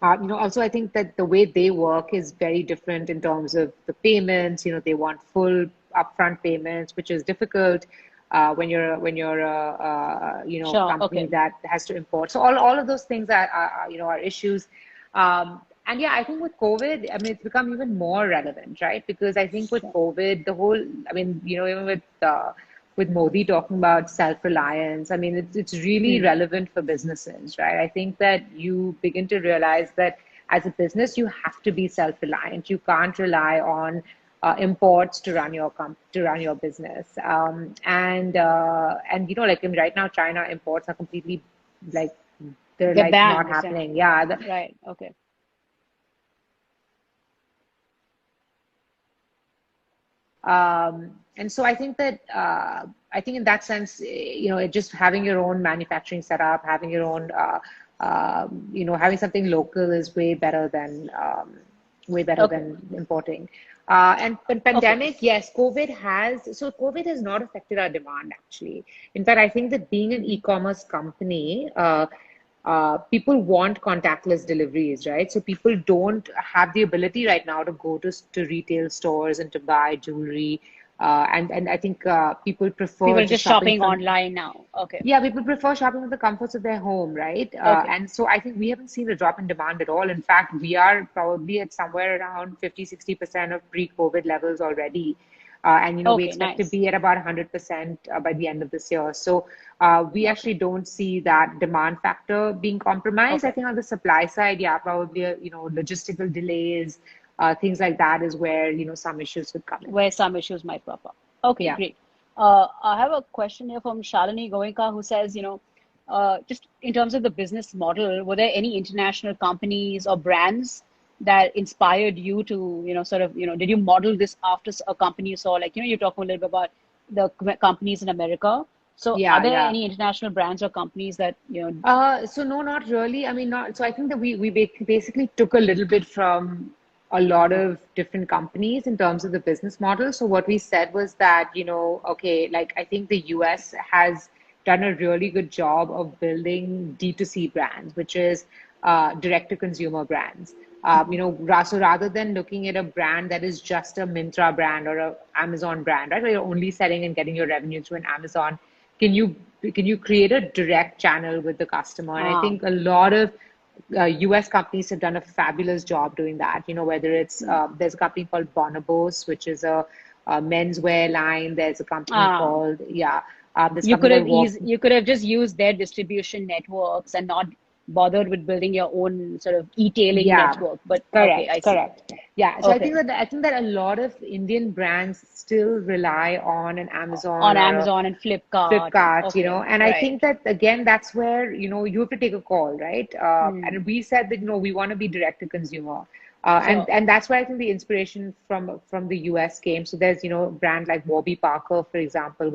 Also, I think that the way they work is very different in terms of the payments. They want full upfront payments, which is difficult when you're a Sure. company Okay. that has to import. So all of those things are issues. And yeah, I think with COVID, I mean, it's become even more relevant, right? Because I think with Sure. COVID, the whole, I mean, even with Modi talking about self-reliance, I mean, it's really Hmm. relevant for businesses, right? I think that you begin to realize that as a business, you have to be self-reliant. You can't rely on imports to run your business. And like I mean, right now, China imports are completely like they're They're like not banned, happening. essentially. Yeah. Right. Okay. And so I think that I think in that sense, it just having your own manufacturing setup, having your own, having something local is way better Okay. than importing. And Okay. pandemic, yes, COVID has not affected our demand actually. In fact, I think that being an Hmm. e-commerce company, people want contactless deliveries, right? So people don't have the ability right now to go to retail stores and to buy jewelry. And I think people prefer People are just just shopping shopping from, online now. Okay. yeah, people prefer shopping from the comforts of their home, right? Okay. And so I think we haven't seen a drop in demand at all. In fact, we are probably at somewhere around 50-60% of pre-COVID levels already. And we Okay. expect to Nice. be at about 100% by the end of this year. So we Okay. actually don't see that demand factor being compromised. I Okay. think on the supply side, yeah, probably, logistical delays, things like that is where, some issues would come in. Where some issues might crop up. Okay, Yeah. great. I have a question here from Shalini Goenka who says, just in terms of the business model, were there any international companies or brands that inspired you to, sort of, did you model this after a company you saw? Like, you're talking a little bit about the companies in America. So are Yeah, there yeah. any international brands or companies that, So no, not really. I mean, not so. I think that we basically took a little bit from a lot of different companies in terms of the business model. So what we said was that, okay, like I think the US has done a really good job of building D2C brands, which is direct to consumer brands. So rather than looking at a brand that is just a Myntra brand or a Amazon brand, right, where you're only selling and getting your revenue through an Amazon, can you can you create a direct channel with the customer? And I ah, think a lot of US companies have done a fabulous job doing that. Whether it's there's a company called Bonobos, which is a menswear line. There's a company ah, called, yeah, this company called Warp. You could have just used their distribution networks and not bothered with building your own sort of e-tailing Yeah, network. But okay, I correct, see. correct. Yeah, so Okay. I think that a lot of Indian brands still rely on an Amazon On or a Amazon and Flipkart and Flipkart, okay, and I think right. that again, that's where, you have to take a call, right? And Hmm. we said that, we want to be direct to consumer. And Sure. and that's where I think the inspiration from the US came. So there's, a brand like Warby Parker, for example,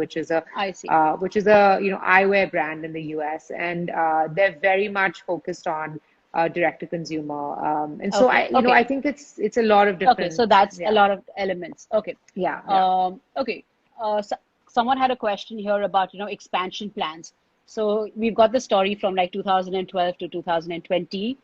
I see. which is a, eyewear brand in the US, and they're very much focused on direct to consumer. And so Okay. I Okay. think it's a lot of Okay. different, So that's a yeah, lot of elements. Okay. yeah, yeah, Okay. So someone had a question here about, expansion plans. So we've got the story from like 2012 to 2020.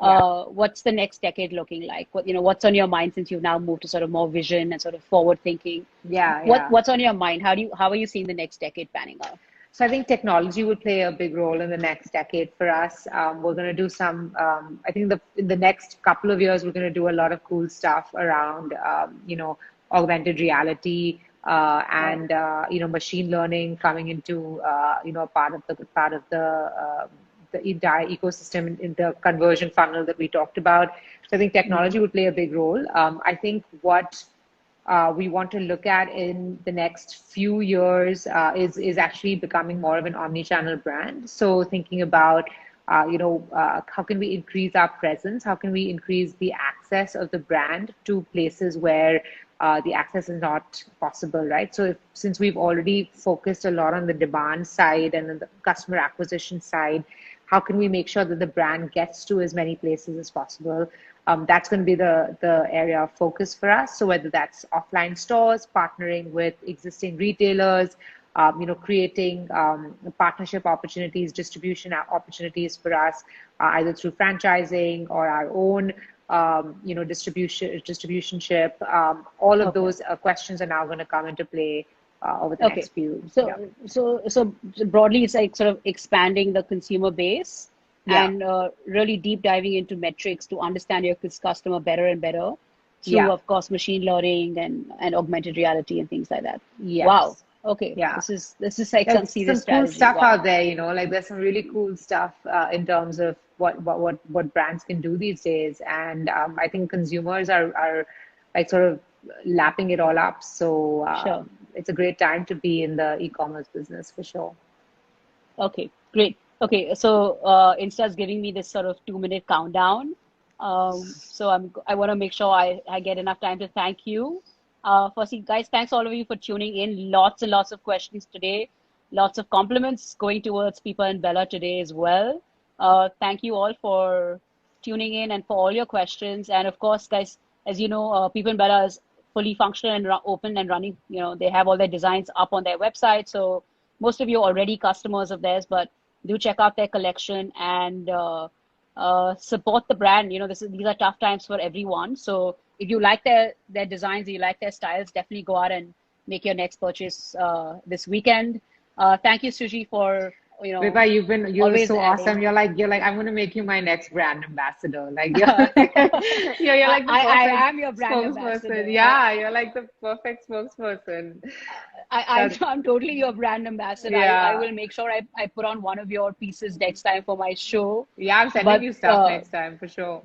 yeah, What's the next decade looking like? What's on your mind since you've now moved to sort of more vision and sort of forward thinking? yeah, yeah. What's on your mind? How are you seeing the next decade panning out? So I think technology would play a big role in the next decade for us. We're going to do some. I think in the next couple of years, we're going to do a lot of cool stuff around, augmented reality Wow. and machine learning coming into the entire ecosystem in the conversion funnel that we talked about. So I think Hmm. technology would play a big role. I think what we want to look at in the next few years is actually becoming more of an omni-channel brand. So thinking about how can we increase our presence? How can we increase the access of the brand to places where the access is not possible, right? So since we've already focused a lot on the demand side and on the customer acquisition side, how can we make sure that the brand gets to as many places as possible? That's going to be the area of focus for us. So whether that's offline stores, partnering with existing retailers, creating partnership opportunities, distribution opportunities for us, either through franchising or our own, distributionship. All of Okay. those questions are now going to come into play over the Okay. next few. Yeah, So broadly, it's like sort of expanding the consumer base yeah, and really deep diving into metrics to understand your customer better and better through, yeah. of course, machine learning and augmented reality and things like that. Wow. Yes. Okay. Yeah. This is like some There's serious some cool strategy. stuff Wow. out there, like there's some really cool stuff in terms of what brands can do these days, and I think consumers are like sort of lapping it all up. So Sure. it's a great time to be in the e-commerce business for sure. Okay. Great. Okay, so Insta's giving me this sort of 2 minute countdown. So I want to make sure I get enough time to thank you. Firstly, guys, thanks all of you for tuning in. Lots and lots of questions today. Lots of compliments going towards Pipa and Bella today as well. Thank you all for tuning in and for all your questions. And of course, guys, as you know, Pipa and Bella is fully functional and open and running. You know, they have all their designs up on their website. So most of you are already customers of theirs, but do check out their collection and support the brand. You know, these are tough times for everyone. So if you like their designs, you like their styles, definitely go out and make your next purchase this weekend. Thank you, Shuji, for Vibha, you're always so awesome. adding. You're like I'm gonna make you my next brand ambassador. Like you're like the I perfect am your brand spokesperson. ambassador. Yeah, you're like the perfect spokesperson. That I'm totally your brand ambassador. I yeah. will make sure I put on one of your pieces next time for my show. Yeah, I'm sending But you stuff next time for sure.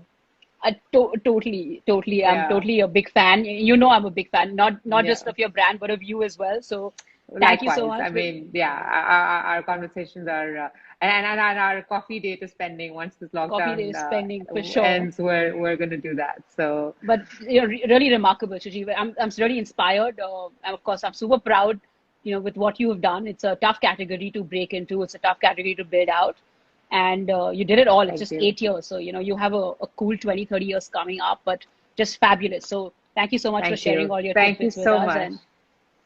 totally, I'm Yeah. totally a big fan. You know, I'm a big fan, not just Yeah. of your brand, but of you as well. So thank you so Likewise. I much. mean, yeah, our conversations are, and our coffee date is pending. Once this Coffee day lockdown is spending for sure. ends, we're gonna do that. So, But you're really remarkable, Shuji. I'm really inspired. And of course, I'm super proud, with what you have done. It's a tough category to break into. It's a tough category to build out. And you did it all. It's thank just you. 8 years. So, you have a cool 20, 30 years coming up, but just fabulous. So thank you so much for Thank sharing you. all your Thank you tidbits with so us. much. And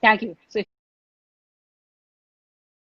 thank you. So